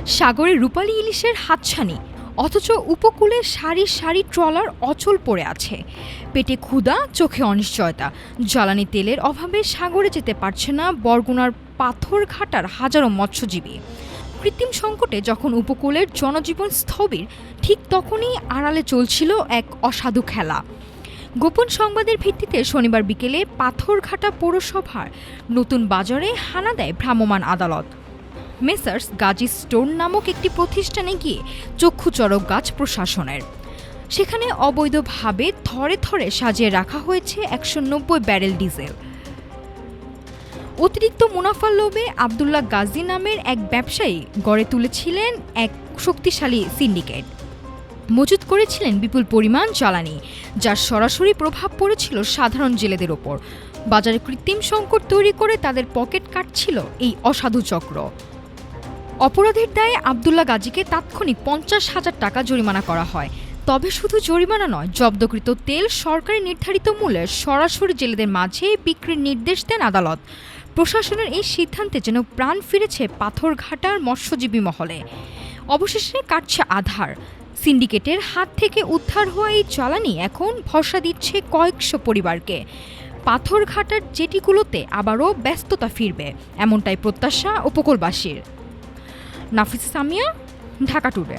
সাগরে রূপালী ইলিশের হাতছানি, অথচ উপকূলে সারি সারি ট্রলার অচল পড়ে আছে। পেটে ক্ষুধা, চোখে অনিশ্চয়তা। জ্বালানি তেলের অভাবে সাগরে যেতে পারছে না বরগুনার পাথরঘাটার হাজারো মৎস্যজীবী। কৃত্রিম সংকটে যখন উপকূলের জনজীবন স্থবির, ঠিক তখনই আড়ালে চলছিল এক অসাধু খেলা। গোপন সংবাদের ভিত্তিতে শনিবার বিকেলে পাথরঘাটা পৌরসভার নতুন বাজারে হানা দেয় ভ্রাম্যমাণ আদালত। মেসার্স গাজী স্টোন নামক একটি প্রতিষ্ঠানে গিয়ে চক্ষুচড়ক গাছ প্রশাসনের। সেখানে অবৈধভাবে থরে থরে সাজিয়ে রাখা হয়েছে ১৯০ ব্যারেল ডিজেল। অতিরিক্ত মুনাফার লোভে আবদুল্লাহ গাজী নামের এক ব্যবসায়ী গড়ে তুলেছিলেন এক শক্তিশালী সিন্ডিকেট। মজুত করেছিলেন বিপুল পরিমাণ জ্বালানি, যার সরাসরি প্রভাব পড়েছিল সাধারণ জেলেদের ওপর। বাজারে কৃত্রিম সংকট তৈরি করে তাদের পকেট কাটছিল এই অসাধু চক্র। অপরাধের দায়ে আবদুল্লাহ গাজীকে তাৎক্ষণিক ৫০,০০০ টাকা জরিমানা করা হয়। তবে শুধু জরিমানা নয়, জব্দকৃত তেল সরকারি নির্ধারিত মূল্যে সরাসরি জেলেদের মাঝে বিক্রির নির্দেশ দেন আদালত। প্রশাসনের এই সিদ্ধান্তে যেন প্রাণ ফিরেছে পাথরঘাটার মৎস্যজীবী মহলে। অবশেষে কাটছে আধার। সিন্ডিকেটের হাত থেকে উদ্ধার হওয়া এই জ্বালানি এখন ভরসা দিচ্ছে কয়েকশো পরিবারকে। পাথরঘাটার জেটিগুলোতে আবারও ব্যস্ততা ফিরবে, এমনটাই প্রত্যাশা উপকূলবাসীর। নাফিস সামিয়া, ঢাকা টুডে।